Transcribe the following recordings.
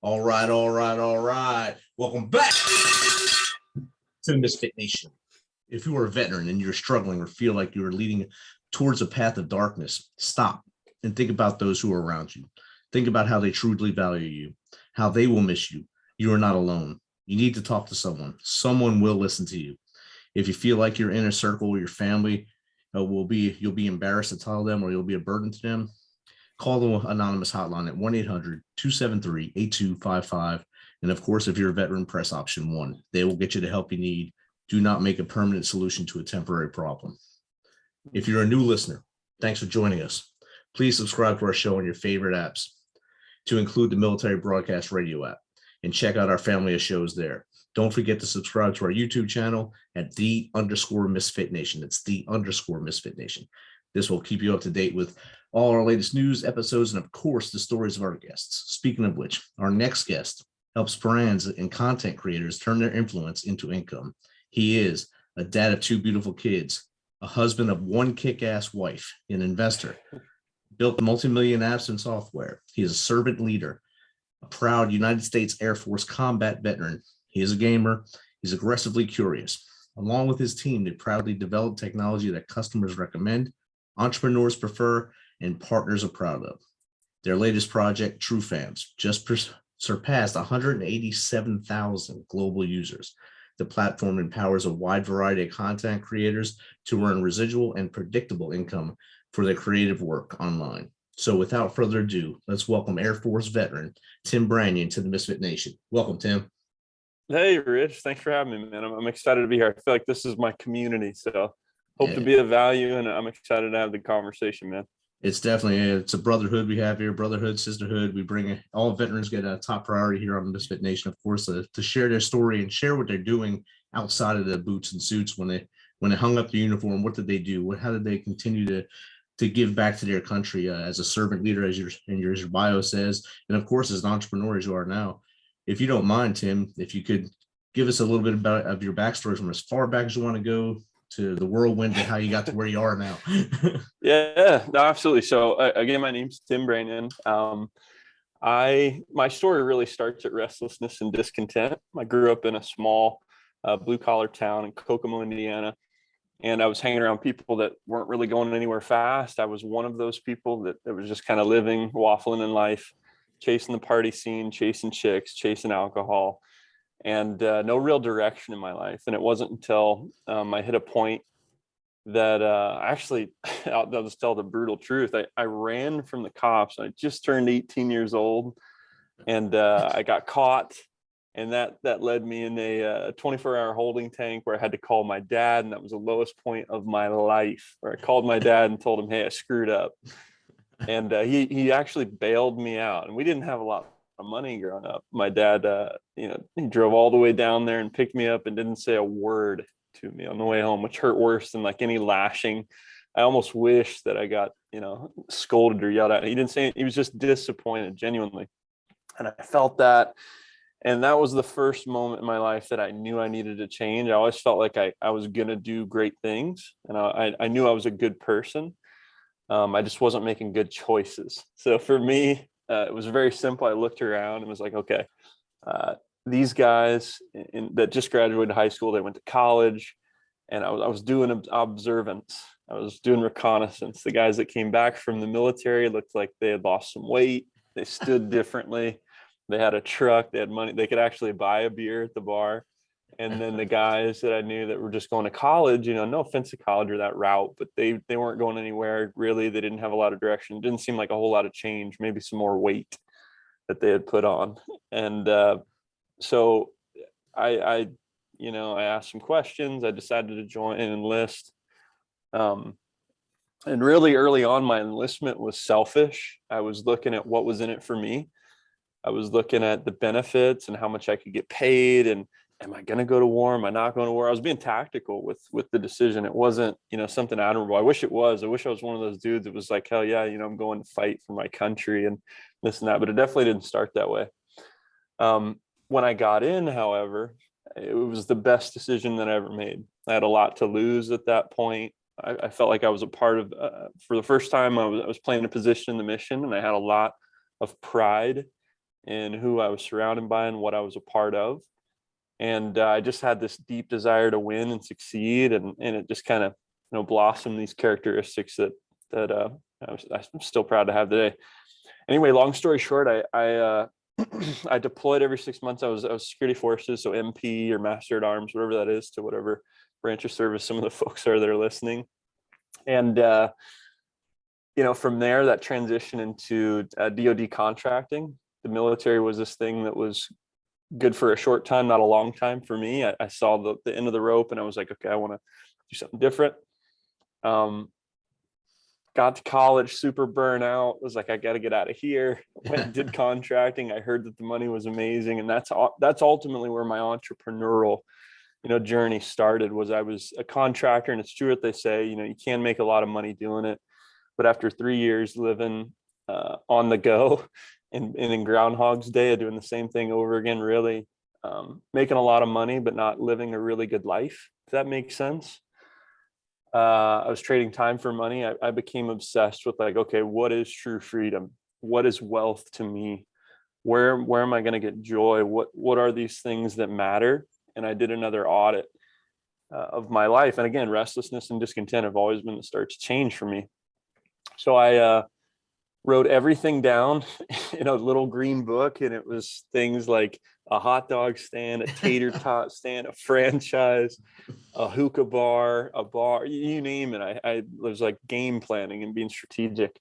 All right. Welcome back to the Misfit Nation. If you are a veteran and you're struggling or feel like you're leading towards a path of darkness, stop and think about those who are around you. Think about how they truly value you, how they will miss you. You are not alone. You need to talk to someone. Someone will listen to you. If you feel like your inner circle or your family you'll be embarrassed to tell them or you'll be a burden to them, call the anonymous hotline at 1-800-273-8255. And of course, if you're a veteran, press option 1. They will get you the help you need. Do not make a permanent solution to a temporary problem. If you're a new listener, thanks for joining us. Please subscribe to our show on your favorite apps, to include the Military Broadcast Radio app, and check out our family of shows there. Don't forget to subscribe to our YouTube channel at _Misfit Nation. It's _Misfit Nation. This will keep you up to date with all our latest news, episodes, and of course, the stories of our guests. Speaking of which, our next guest helps brands and content creators turn their influence into income. He is a dad of 2 beautiful kids, a husband of 1 kick-ass wife, an investor, built multi-million apps and software. He is a servant leader, a proud United States Air Force combat veteran. He is a gamer. He's aggressively curious. Along with his team, they proudly develop technology that customers recommend, entrepreneurs prefer, and partners are proud of. Their latest project, TrueFanz, just surpassed 187,000 global users. The platform empowers a wide variety of content creators to earn residual and predictable income for their creative work online. So without further ado, let's welcome Air Force veteran Tim Branyan to the Misfit Nation. Welcome, Tim. Hey, Rich. Thanks for having me, man. I'm excited to be here. I feel like this is my community, so hope to be of value, and I'm excited to have the conversation, man. It's a brotherhood we have here, brotherhood, sisterhood. We bring all veterans get a top priority here on the Misfit Nation, of course, to share their story and share what they're doing outside of the boots and suits. When they hung up the uniform, what did they do? How did they continue to give back to their country as a servant leader, as your bio says, and of course as an entrepreneur as you are now. If you don't mind, Tim, if you could give us a little bit of your backstory from as far back as you want to go to the whirlwind and how you got to where you are now. Yeah, no, absolutely. So again, my name's Tim Branyan. My story really starts at restlessness and discontent. I grew up in a small blue collar town in Kokomo, Indiana, and I was hanging around people that weren't really going anywhere fast. I was one of those people that was just kind of living, waffling in life, chasing the party scene, chasing chicks, chasing alcohol, and no real direction in my life. And it wasn't until I hit a point that actually, I'll just tell the brutal truth. I ran from the cops. I just turned 18 years old, and I got caught. And that led me in a 24-hour holding tank where I had to call my dad. And that was the lowest point of my life, where I called my dad and told him, hey, I screwed up. And he actually bailed me out. And we didn't have a lot of money growing up. My dad, he drove all the way down there and picked me up and didn't say a word to me on the way home, which hurt worse than like any lashing. I almost wish that I got, scolded or yelled at. He didn't say it. He was just disappointed, genuinely. And I felt that. And that was the first moment in my life that I knew I needed to change. I always felt like I was going to do great things. And I knew I was a good person. I just wasn't making good choices. So for me, it was very simple. I looked around and was like, okay, these guys that just graduated high school, they went to college, and I was doing observance. I was doing reconnaissance. The guys that came back from the military looked like they had lost some weight. They stood differently. They had a truck. They had money. They could actually buy a beer at the bar. And then the guys that I knew that were just going to college, no offense to college or that route, but they weren't going anywhere really. They didn't have a lot of direction. It didn't seem like a whole lot of change, maybe some more weight that they had put on. And so I asked some questions. I decided to join and enlist. And really early on, my enlistment was selfish. I was looking at what was in it for me. I was looking at the benefits and how much I could get paid, and am I going to go to war? Am I not going to war? I was being tactical with the decision. It wasn't, something admirable. I wish it was. I wish I was one of those dudes that was like, hell yeah, I'm going to fight for my country and this and that. But it definitely didn't start that way. When I got in, however, it was the best decision that I ever made. I had a lot to lose at that point. I felt like I was a part of, for the first time, I was playing a position in the mission, and I had a lot of pride in who I was surrounded by and what I was a part of. And I just had this deep desire to win and succeed, and it just kind of blossomed these characteristics that I'm still proud to have today. Anyway, long story short, I I deployed every 6 months. I was security forces, so MP or Master at Arms, whatever that is, to whatever branch of service some of the folks are that are listening. And from there, that transition into DoD contracting. The military was this thing that was good for a short time, not a long time for me. I saw the end of the rope, and I was like, okay, I want to do something different. Got to college, super burnout, was like, I got to get out of here. Went and did contracting. I heard that the money was amazing. And that's ultimately where my entrepreneurial, journey started. Was I was a contractor, and it's true what they say, you can make a lot of money doing it. But after 3 years living on the go and in Groundhog's Day, doing the same thing over again, really making a lot of money, but not living a really good life, if that makes sense. I was trading time for money. I became obsessed with like, okay, what is true freedom? What is wealth to me? Where am I going to get joy? What are these things that matter? And I did another audit of my life. And again, restlessness and discontent have always been the start to change for me. So I wrote everything down in a little green book, and it was things like a hot dog stand, a tater tot stand, a franchise, a hookah bar, a bar, you name it. I was like game planning and being strategic.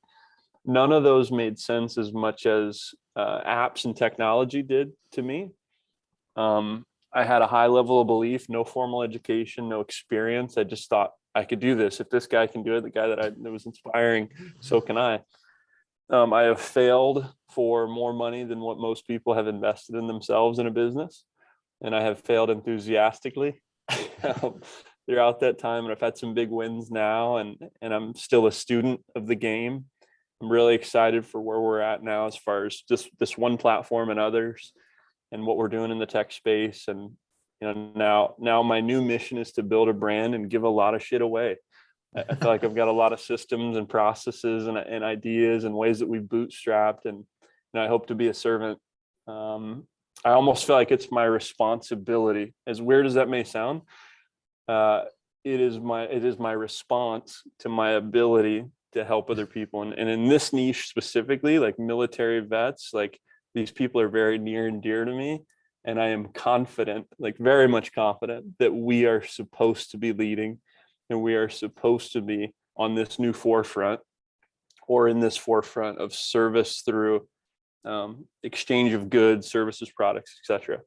None of those made sense as much as apps and technology did to me. I had a high level of belief, no formal education, no experience. I just thought I could do this. If this guy can do it, the guy that was inspiring, so can I. I have failed for more money than what most people have invested in themselves in a business. And I have failed enthusiastically throughout that time. And I've had some big wins now, and I'm still a student of the game. I'm really excited for where we're at now as far as just this one platform and others, and what we're doing in the tech space. And now my new mission is to build a brand and give a lot of shit away. I feel like I've got a lot of systems and processes and ideas and ways that we've bootstrapped, and I hope to be a servant. I almost feel like it's my responsibility, as weird as that may sound. It is my response to my ability to help other people. And in this niche specifically, like military vets, like these people are very near and dear to me. And I am confident, like very much confident, that we are supposed to be leading, and we are supposed to be on this new forefront, or in this forefront of service through exchange of goods, services, products, etc.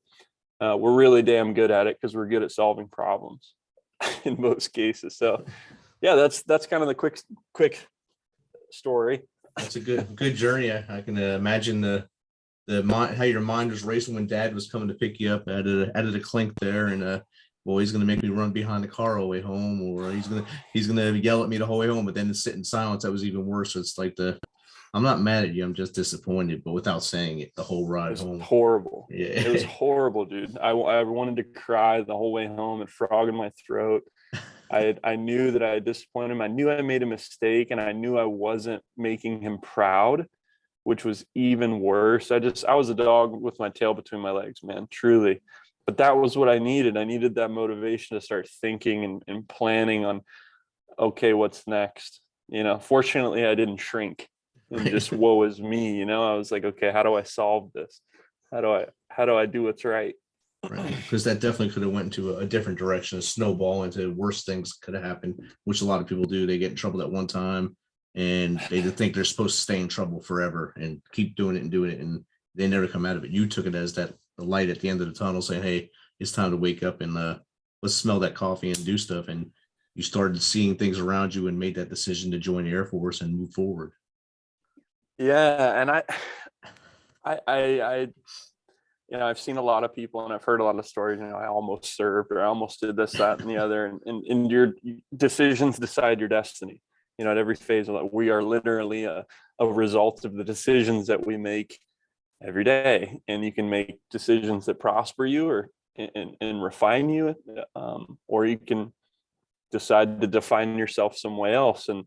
We're really damn good at it because we're good at solving problems in most cases. So yeah, that's kind of the quick story. That's a good journey. I can imagine the mind, how your mind was racing when Dad was coming to pick you up. Added a clink there, and well, he's gonna make me run behind the car all the way home, or he's gonna yell at me the whole way home. But then to sit in silence, that was even worse. So it's like I'm not mad at you. I'm just disappointed, but without saying it, the whole ride home. Horrible. Yeah, it was horrible, dude. I wanted to cry the whole way home and frog in my throat. I knew that I had disappointed him. I knew I made a mistake, and I knew I wasn't making him proud, which was even worse. I was a dog with my tail between my legs, man, truly. But that was what I needed. I needed that motivation to start thinking and planning on, okay, what's next? Fortunately, I didn't shrink and just woe is me. I was like, okay, how do I solve this? How do I do what's right? Right, because that definitely could have went into a different direction, a snowball into worse things could have happened, which a lot of people do. They get in trouble at one time, and they think they're supposed to stay in trouble forever and keep doing it, and they never come out of it. You took it as the light at the end of the tunnel, saying, "Hey, it's time to wake up and let's smell that coffee and do stuff." And you started seeing things around you and made that decision to join the Air Force and move forward. Yeah, and I I've seen a lot of people, and I've heard a lot of stories. I almost served, or I almost did this, that, and the other. And your decisions decide your destiny. At every phase of life, we are literally a result of the decisions that we make every day. And you can make decisions that prosper you, or and refine you, or you can decide to define yourself some way else. And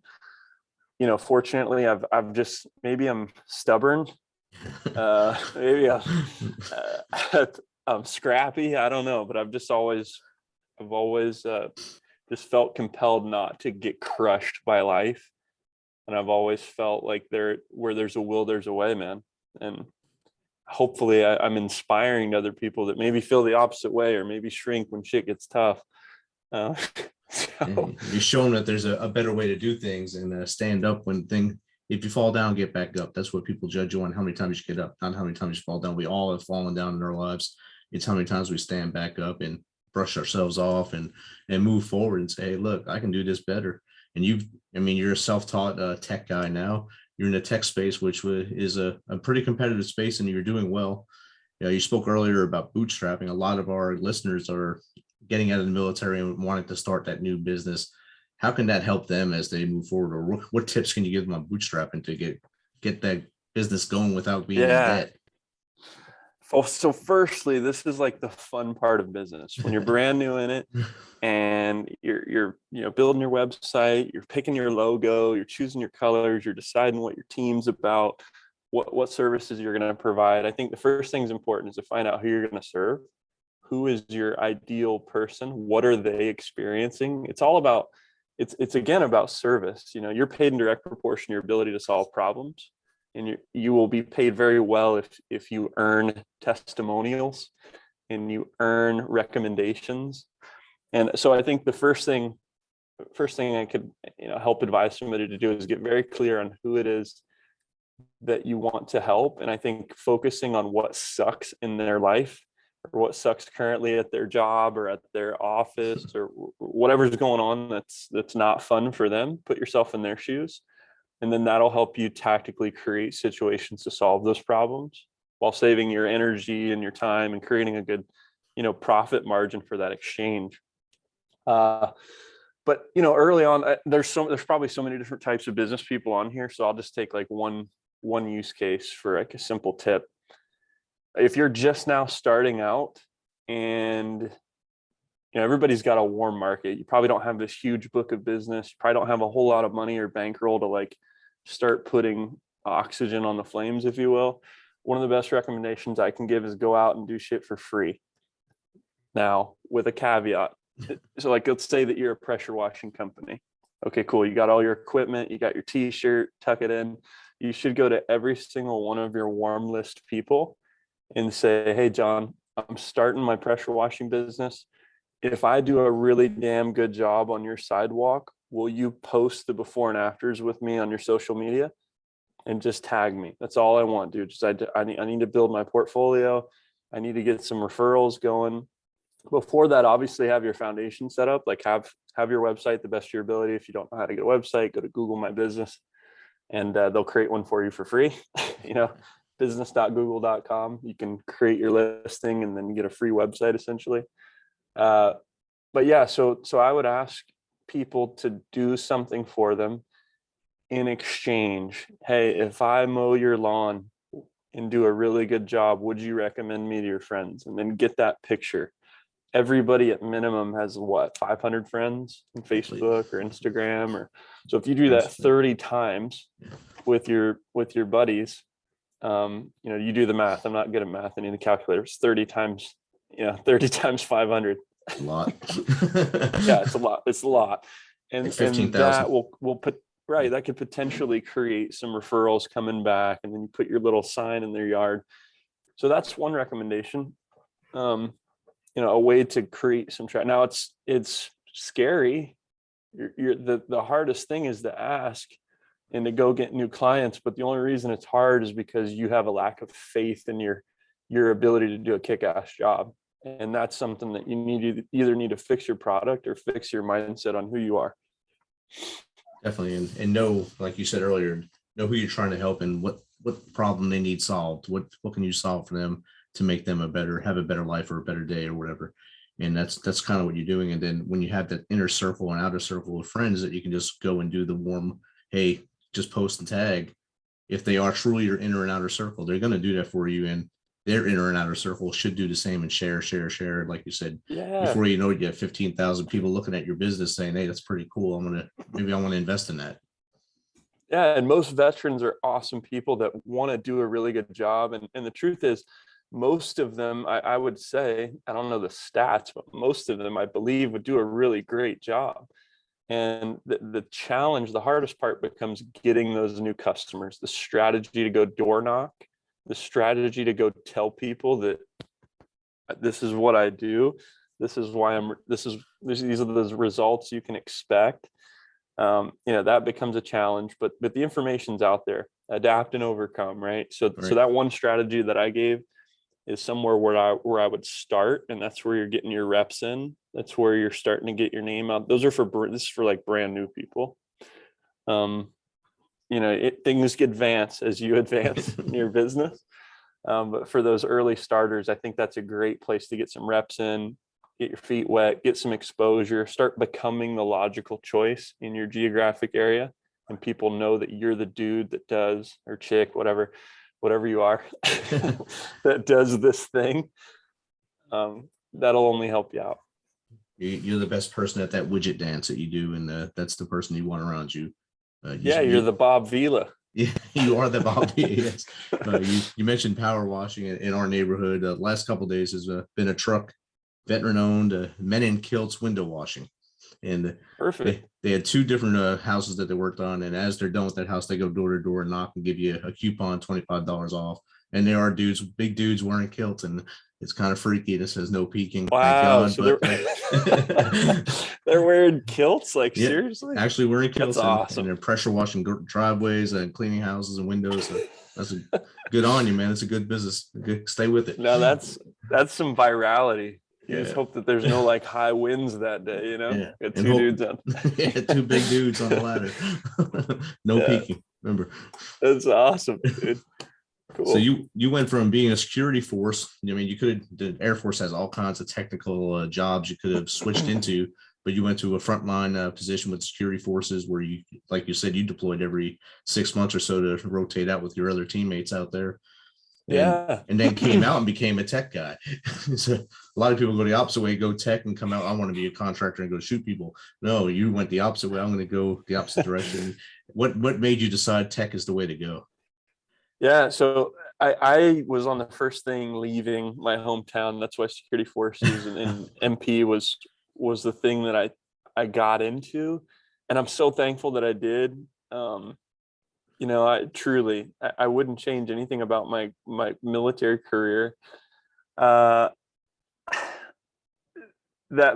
fortunately, I've just, maybe I'm stubborn, Maybe I'm scrappy. I don't know, but I've always just felt compelled not to get crushed by life. And I've always felt like where there's a will, there's a way, man. And hopefully I'm inspiring to other people that maybe feel the opposite way, or maybe shrink when shit gets tough. So, You're showing that there's a better way to do things, and stand up if you fall down, get back up. That's what people judge you on, how many times you get up, not how many times you fall down. We all have fallen down in our lives. It's how many times we stand back up and brush ourselves off and move forward and say, hey, look, I can do this better. And you're a self-taught tech guy now. You're in the tech space, which is a pretty competitive space, and you're doing well. You spoke earlier about bootstrapping. A lot of our listeners are getting out of the military and wanting to start that new business. How can that help them as they move forward? Or what tips can you give them on bootstrapping to get that business going without being in yeah. debt? So firstly, this is like the fun part of business when you're brand new in it, and you're building your website, you're picking your logo, you're choosing your colors, you're deciding what your team's about, what services you're going to provide. I think the first thing is important is to find out who you're going to serve. Who is your ideal person? What are they experiencing? It's all about, it's again about service. You're paid in direct proportion to your ability to solve problems, and you will be paid very well if you earn testimonials and you earn recommendations. And so I think the first thing I could help advise somebody to do is get very clear on who it is that you want to help. And I think focusing on what sucks in their life, or what sucks currently at their job or at their office, or whatever's going on that's not fun for them, put yourself in their shoes. And then that'll help you tactically create situations to solve those problems while saving your energy and your time and creating a good, profit margin for that exchange. But early on, there's probably so many different types of business people on here. So I'll just take like one use case for like a simple tip. If you're just now starting out and everybody's got a warm market, you probably don't have this huge book of business, you probably don't have a whole lot of money or bankroll to like start putting oxygen on the flames, if you will. One of the best recommendations I can give is go out and do shit for free. Now, with a caveat. So like, let's say that you're a pressure washing company. Okay, cool. You got all your equipment, you got your t-shirt, tuck it in. You should go to every single one of your warm list people and say, hey, John, I'm starting my pressure washing business. If I do a really damn good job on your sidewalk, will you post the before and afters with me on your social media and just tag me? That's all I want, dude. Just I need to build my portfolio. I need to get some referrals going. Before that, obviously have your foundation set up, like have your website the best of your ability. If you don't know how to get a website, go to Google My Business and they'll create one for you for free. business.google.com. You can create your listing and then get a free website essentially. But yeah, so I would ask people to do something for them in exchange. Hey, if I mow your lawn and do a really good job, would you recommend me to your friends? And then get that picture. Everybody at minimum has 500 friends on Facebook or Instagram, or so if you do that 30 times with your buddies, you do the math. I'm not good at math. I need a calculator. It's 30 times 500. A lot. Yeah, it's a lot. It's a lot. And, like 15,000. That will put right. That could potentially create some referrals coming back, and then you put your little sign in their yard. So that's one recommendation. A way to create some track. Now it's scary. The hardest thing is to ask and to go get new clients. But the only reason it's hard is because you have a lack of faith in your ability to do a kick-ass job. And that's something that you either need to fix your product or fix your mindset on who you are. Definitely. And know, like you said earlier, know who you're trying to help and what problem they need solved. What can you solve for them to make them have a better life or a better day or whatever. And that's kind of what you're doing. And then when you have that inner circle and outer circle of friends that you can just go and do the warm, hey, just post and tag. If they are truly your inner and outer circle, they're going to do that for you. And their inner and outer circle should do the same and share. Like you said, before you know it, you have 15,000 people looking at your business saying, hey, that's pretty cool. Maybe I want to invest in that. Yeah, and most veterans are awesome people that want to do a really good job. And the truth is, most of them, I would say, I don't know the stats, but most of them, I believe, would do a really great job. And the challenge, the hardest part becomes getting those new customers, the strategy to go door knock, the strategy to go tell people that this is what I do. This is why these are the results you can expect. That becomes a challenge, but the information's out there. Adapt and overcome, right? So that one strategy that I gave is somewhere where I would start, and that's where you're getting your reps in. That's where you're starting to get your name out. This is for like brand new people. Things get advance as you advance in your business. But for those early starters, I think that's a great place to get some reps in, get your feet wet, get some exposure, start becoming the logical choice in your geographic area. And people know that you're the dude that does, or chick, whatever you are, that does this thing. That'll only help you out. You're the best person at that widget dance that you do, and that's the person you want around you. You're the Bob Vella. Yeah, you are the Bob. Yes. You mentioned power washing in our neighborhood. The last couple of days has been a truck, veteran-owned, men in kilts window washing, and perfect. They had two different houses that they worked on, and as they're done with that house, they go door to door and knock and give you a coupon, $25 off. And there are big dudes wearing kilts, and it's kind of freaky. It says no peeking. Wow. Thank So God, they're wearing kilts, like yeah, seriously? actually wearing kilts. That's awesome. And they're pressure washing driveways and cleaning houses and windows. So that's good on you, man. It's a good business. Stay with it. No, that's some virality. You just hope that there's no like high winds that day, Yeah. Get dudes on. Yeah, two big dudes on the ladder. No peeking. Remember. That's awesome, dude. Cool. So you went from being a security force. I mean, the Air Force has all kinds of technical jobs you could have switched into, but you went to a frontline position with security forces where you, like you said, you deployed every 6 months or so to rotate out with your other teammates out there. And then came out and became a tech guy. So a lot of people go the opposite way, go tech and come out. I want to be a contractor and go shoot people. No, you went the opposite way. I'm going to go the opposite direction. What made you decide tech is the way to go? Yeah, so I was on the first thing leaving my hometown. That's why security forces and MP was the thing that I got into, and I'm so thankful that I did. I truly wouldn't change anything about my military career. That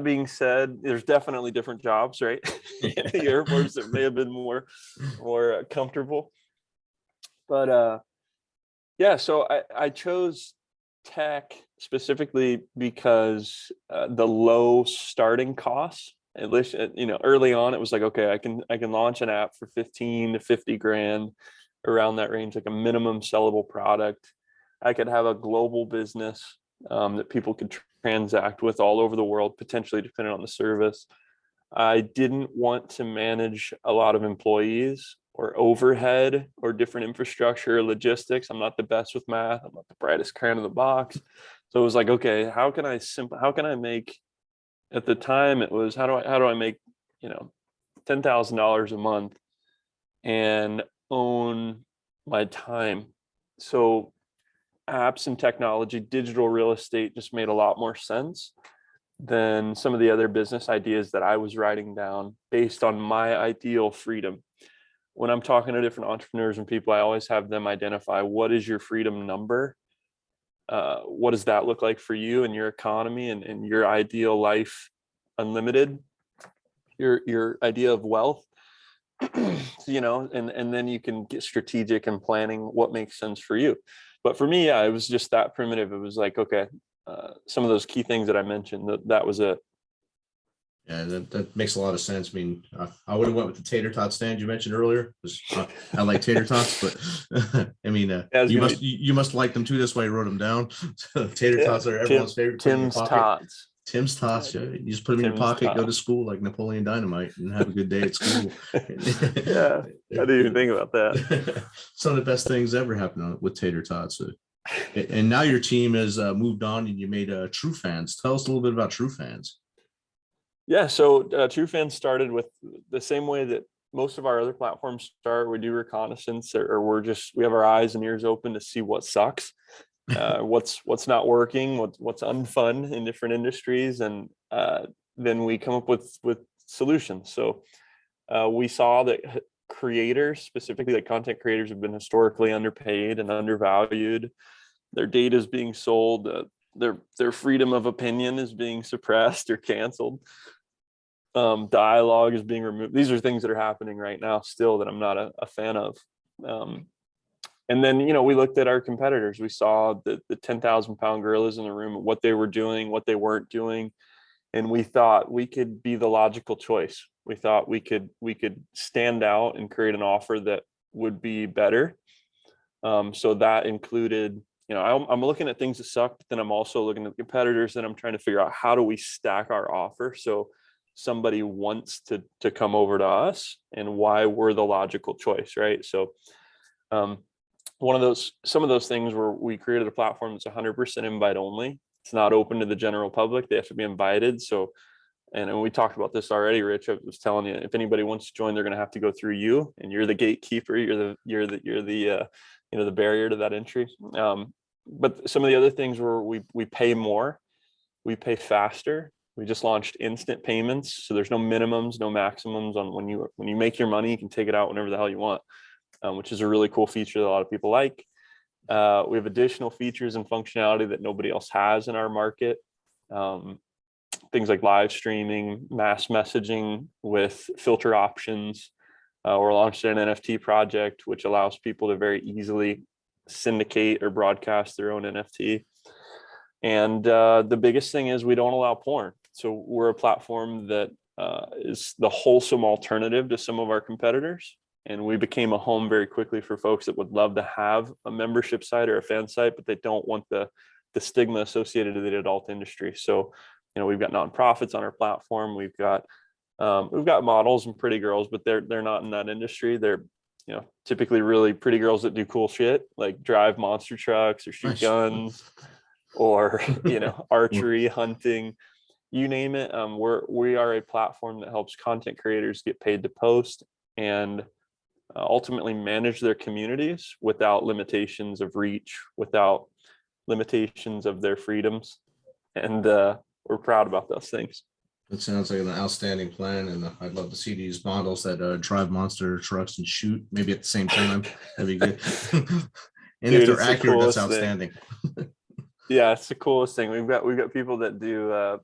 being said, there's definitely different jobs, right? In the Air Force that may have been more comfortable, but so I chose tech specifically because the low starting costs. At least, early on, it was like, okay, I can launch an app for 15 to 50 grand, around that range, like a minimum sellable product. I could have a global business that people could transact with all over the world, potentially depending on the service. I didn't want to manage a lot of employees or overhead or different infrastructure or logistics. I'm not the best with math. I'm not the brightest crayon in the box. So it was like, okay, how can I make, at the time it was, how do I make, $10,000 a month and own my time? So apps and technology, digital real estate just made a lot more sense than some of the other business ideas that I was writing down based on my ideal freedom. When I'm talking to different entrepreneurs and people, I always have them identify, what is your freedom number? What does that look like for you and your economy and your ideal life, unlimited, your idea of wealth, and then you can get strategic and planning what makes sense for you. But for me, it was just that primitive. It was like, okay, some of those key things that I mentioned, that was it. Yeah, that makes a lot of sense. I mean, I would have went with the tater tot stand you mentioned earlier. I like tater tots, but I mean, you must like them too. That's why you wrote them down. So tater tots are everyone's favorite. Tim's tots. Tim's tots. You just put them in your pocket, go to school like Napoleon Dynamite, and have a good day at school. Yeah, I didn't even think about that. Some of the best things ever happened with tater tots. And now your team has moved on, and you made TrueFanz. Tell us a little bit about TrueFanz. Yeah, so TrueFanz started with the same way that most of our other platforms start, we do reconnaissance, or we have our eyes and ears open to see what sucks, what's not working, what's unfun in different industries, and then we come up with solutions. So we saw that creators, specifically like content creators, have been historically underpaid and undervalued. Their data is being sold. Their freedom of opinion is being suppressed or canceled. Dialogue is being removed. These are things that are happening right now still that I'm not a fan of. And then, we looked at our competitors. We saw the 10,000 pound gorillas in the room, what they were doing, what they weren't doing. And we thought we could be the logical choice. We thought we could stand out and create an offer that would be better. So that included, I'm looking at things that suck, but then I'm also looking at competitors, and I'm trying to figure out, how do we stack our offer so somebody wants to come over to us, and why we're the logical choice, right? So some of those things where we created a platform that's 100% invite only. It's not open to the general public. They have to be invited. So, and we talked about this already, Rich. I was telling you, if anybody wants to join, they're going to have to go through you, and you're the gatekeeper. You're the barrier to that entry. But some of the other things where we pay more, we pay faster. We just launched instant payments, so there's no minimums, no maximums on when you make your money, you can take it out whenever the hell you want, which is a really cool feature that a lot of people like. We have additional features and functionality that nobody else has in our market. Things like live streaming, mass messaging with filter options. We're launching an NFT project, which allows people to very easily syndicate or broadcast their own NFT. And the biggest thing is we don't allow porn. So we're a platform that is the wholesome alternative to some of our competitors. And we became a home very quickly for folks that would love to have a membership site or a fan site, but they don't want the stigma associated with the adult industry. So, we've got nonprofits on our platform. We've got models and pretty girls, but they're not in that industry. They're, typically really pretty girls that do cool shit, like drive monster trucks or shoot guns, or, archery, hunting, you name it. We are a platform that helps content creators get paid to post and ultimately manage their communities without limitations of reach, without limitations of their freedoms. And we're proud about those things. It sounds like an outstanding plan, and I'd love to see these models that drive monster trucks and shoot maybe at the same time. That'd be good. And dude, if they're accurate, that's outstanding. Yeah, it's the coolest thing. We've got people that do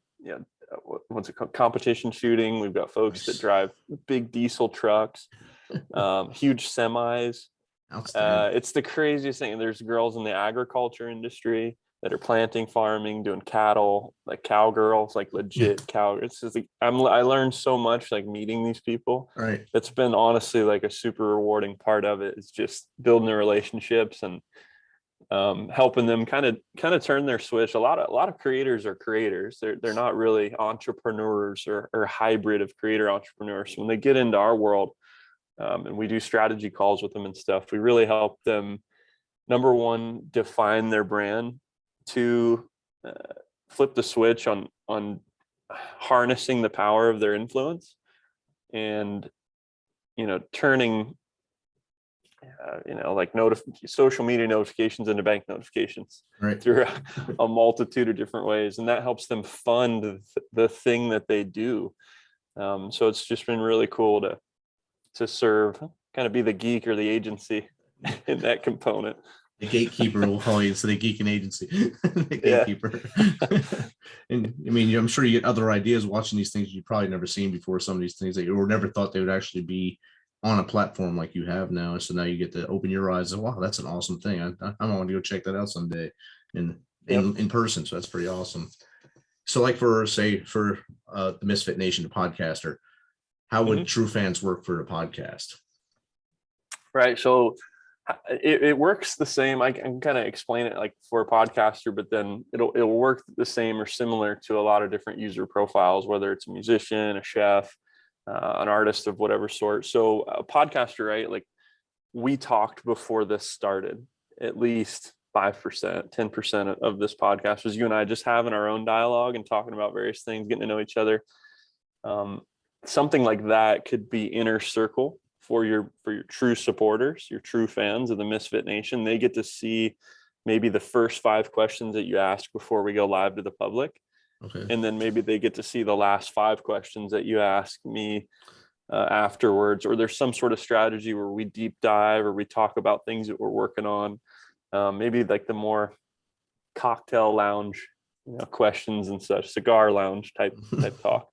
what's it called, competition shooting. We've got folks that drive big diesel trucks, huge semis. It's the craziest thing. There's girls in the agriculture industry that are planting, farming, doing cattle, like cowgirls, like legit cow. It's just like, I learned so much, like meeting these people. Right. It's been honestly like a super rewarding part of it. It's just building the relationships and helping them kind of turn their switch. A lot of creators are creators. They're not really entrepreneurs or hybrid of creator entrepreneurs. When they get into our world, and we do strategy calls with them and stuff, we really help them, number one, define their brand, two, flip the switch on harnessing the power of their influence, and turning like social media notifications into bank notifications, right, through a multitude of different ways, and that helps them fund the thing that they do. So it's just been really cool to serve, kind of be the geek or the agency in that component. The gatekeeper will call you, so the geek and agency. The gatekeeper. And I mean, I'm sure you get other ideas watching these things you've probably never seen before. Some of these things that you never thought they would actually be on a platform like you have now. So now you get to open your eyes and, wow, that's an awesome thing. I want to go check that out someday in person. So that's pretty awesome. So like for the Misfit Nation, the podcaster, how would TrueFanz work for a podcast? Right. So it works the same. I can kind of explain it like for a podcaster, but then it'll work the same or similar to a lot of different user profiles, whether it's a musician, a chef, an artist of whatever sort. So a podcaster, right? Like we talked before this started, at least 5%, 10% of this podcast was you and I just having our own dialogue and talking about various things, getting to know each other. something like that could be inner circle for your true supporters, your true fans of the Misfit Nation. They get to see maybe the first 5 questions that you ask before we go live to the public. Okay. And then maybe they get to see the last 5 questions that you ask me afterwards, or there's some sort of strategy where we deep dive or we talk about things that we're working on. Maybe like the more cocktail lounge, questions and such, cigar lounge type talk.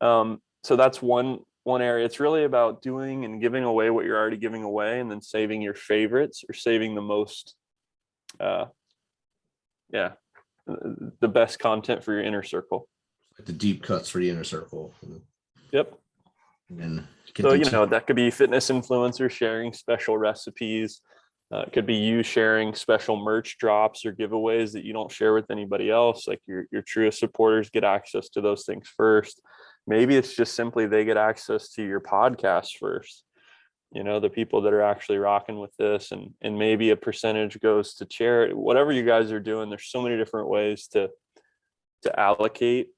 So that's one area. It's really about doing and giving away what you're already giving away, and then saving your favorites, or saving the most, the best content for your inner circle. Like the deep cuts for the inner circle. Yep. And so, that could be fitness influencers sharing special recipes. It could be you sharing special merch drops or giveaways that you don't share with anybody else. Like your truest supporters get access to those things first. Maybe it's just simply they get access to your podcast first. The people that are actually rocking with this, and maybe a percentage goes to charity. Whatever you guys are doing, there's so many different ways to allocate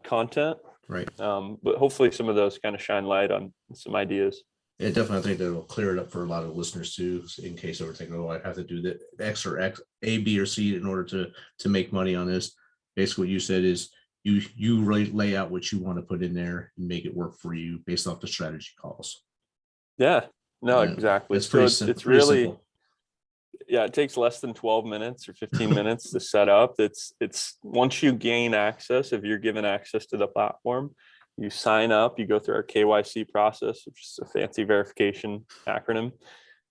content. Right. But hopefully some of those kind of shine light on some ideas. Yeah, definitely. I think that will clear it up for a lot of listeners too, in case they were thinking, "Oh, I have to do the X or X, A, B, or C in order to make money on this." Basically, what you said is you really lay out what you want to put in there and make it work for you based off the strategy calls. Yeah. No, And exactly. It's pretty simple. It's really simple. Yeah, it takes less than 12 minutes or 15 minutes to set up. It's once you gain access, if you're given access to the platform, you sign up, you go through our KYC process, which is a fancy verification acronym.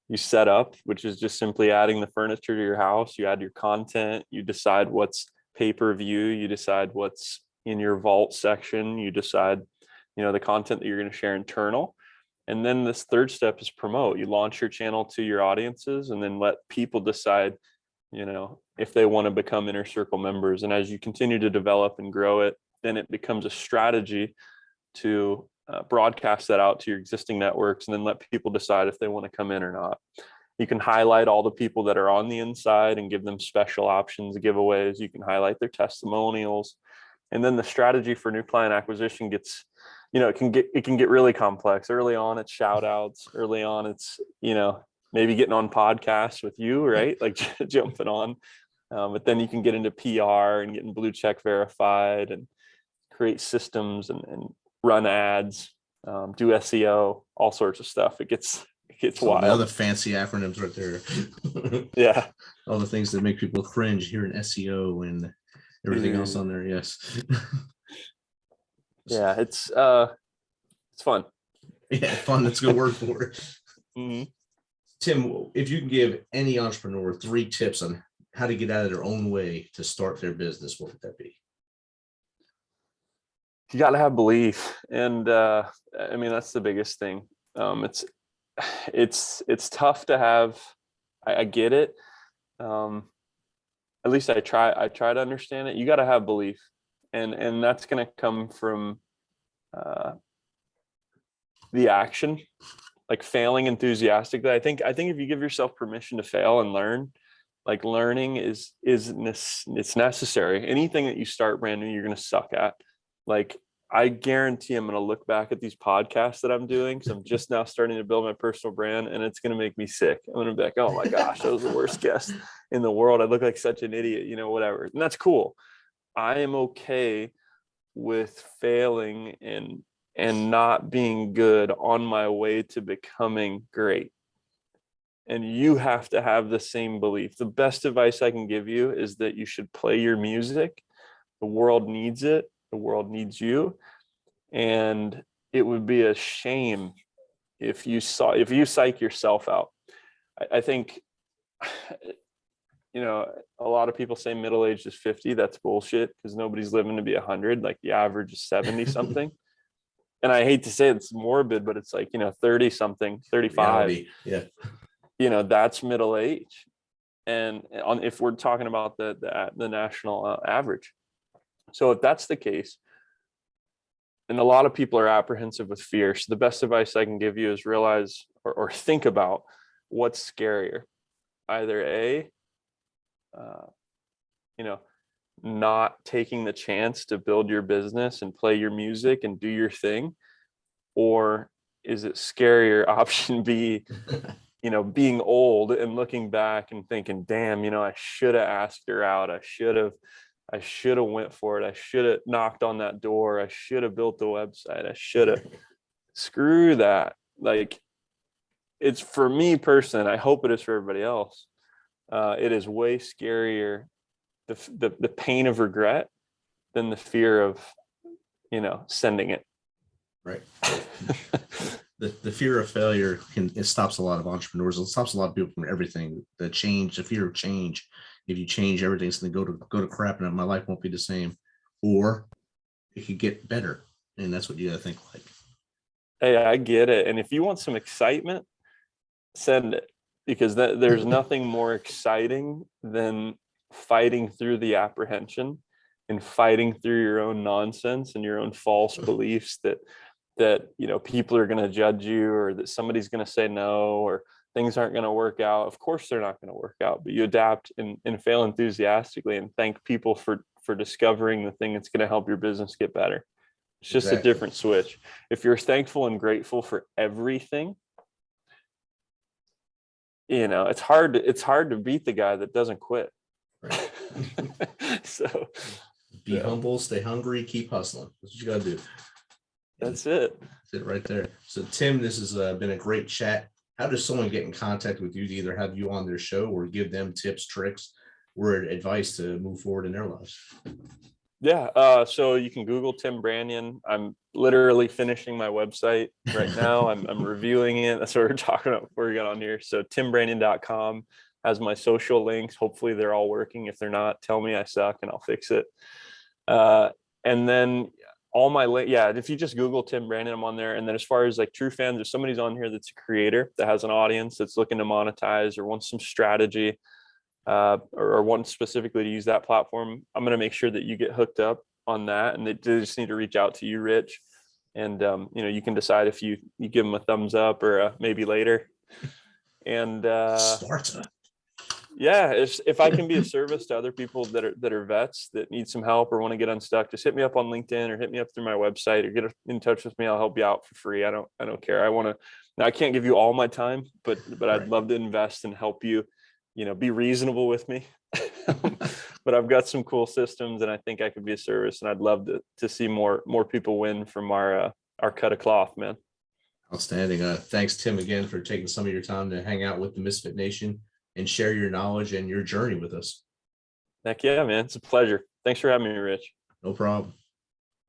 You set up, which is just simply adding the furniture to your house. You add your content, you decide what's pay-per-view, you decide what's in your vault section, you decide, the content that you're going to share internal. And then this third step is promote. You launch your channel to your audiences, and then let people decide, if they want to become inner circle members. And as you continue to develop and grow it, then it becomes a strategy to broadcast that out to your existing networks, and then let people decide if they want to come in or not. You can highlight all the people that are on the inside and give them special options, giveaways. You can highlight their testimonials. And then the strategy for new client acquisition gets, it can get really complex. Early on, it's shout outs. Early on, it's, maybe getting on podcasts with you, right? Like jumping on. But then you can get into PR and getting blue check verified and create systems and run ads, do SEO, all sorts of stuff. It gets wild. The other fancy acronyms right there. Yeah. All the things that make people cringe hearing SEO and everything else on there. Yes. Yeah, it's fun. Yeah, fun. That's a good word for it. Mm-hmm. Tim, if you can give any entrepreneur 3 tips on how to get out of their own way to start their business, what would that be? You got to have belief. And that's the biggest thing. It's tough to have. I get it. At least I try to understand it. You got to have belief. And that's going to come from the action, like failing enthusiastically. I think if you give yourself permission to fail and learn, like learning it's necessary. Anything that you start brand new, you're going to suck at. Like I guarantee I'm going to look back at these podcasts that I'm doing, because I'm just now starting to build my personal brand, and it's going to make me sick. I'm going to be like, oh my gosh, that was the worst guest in the world. I look like such an idiot, whatever. And that's cool. I am okay with failing and not being good on my way to becoming great. And you have to have the same belief. The best advice I can give you is that you should play your music. The world needs it. The world needs you. And it would be a shame if you psych yourself out. I think, a lot of people say middle age is 50. That's bullshit, because nobody's living to be 100. Like the average is 70 something. And I hate to say it's morbid, but it's like, 30 something, 35. Reality. Yeah. That's middle age. And if we're talking about the national average. So if that's the case, and a lot of people are apprehensive with fear. So the best advice I can give you is realize or think about what's scarier. Either not taking the chance to build your business and play your music and do your thing, or is it scarier option B, being old and looking back and thinking, damn, I should have asked her out. I should have went for it. I should have knocked on that door. I should have built the website. I should have. Screw that. Like, it's, for me personally, I hope it is for everybody else. It is way scarier, the pain of regret, than the fear of, sending it. Right. The fear of failure it stops a lot of entrepreneurs. It stops a lot of people from everything. The fear of change. If you change everything, it's going to go to crap, and my life won't be the same, or it could get better. And that's what you got to think like. Hey, I get it. And if you want some excitement, send it, because there's nothing more exciting than fighting through the apprehension and fighting through your own nonsense and your own false beliefs that people are going to judge you, or that somebody's going to say no, or things aren't going to work out. Of course they're not going to work out, but you adapt and fail enthusiastically, and thank people for discovering the thing that's going to help your business get better. It's just a different switch. If you're thankful and grateful for everything, it's hard to beat the guy that doesn't quit. Right. So be humble, stay hungry, keep hustling. That's what you got to do. That's it. That's it right there. So Tim, this has been a great chat. How does someone get in contact with you to either have you on their show or give them tips, tricks, or advice to move forward in their lives? Yeah. So you can Google Tim Branyan. I'm literally finishing my website right now. I'm reviewing it. That's what we're talking about before we got on here. So timbranyan.com has my social links. Hopefully they're all working. If they're not, tell me I suck and I'll fix it. And then all my if you just Google Tim Branyan, I'm on there. And then as far as like TrueFanz, if somebody's on here that's a creator that has an audience that's looking to monetize or wants some strategy, or wants specifically to use that platform, I'm going to make sure that you get hooked up on that, and they just need to reach out to you, Rich. And you can decide if you give them a thumbs up or maybe later. And Sparta. Yeah, if I can be of service to other people that are vets that need some help or want to get unstuck, just hit me up on LinkedIn or hit me up through my website or get in touch with me. I'll help you out for free. I don't care. I can't give you all my time, but I'd love to invest and help you, be reasonable with me. But I've got some cool systems and I think I could be of service, and I'd love to see more people win from our cut of cloth, man. Outstanding. Thanks, Tim, again, for taking some of your time to hang out with the Misfit Nation and share your knowledge and your journey with us. Heck yeah, man. It's a pleasure. Thanks for having me, Rich. No problem.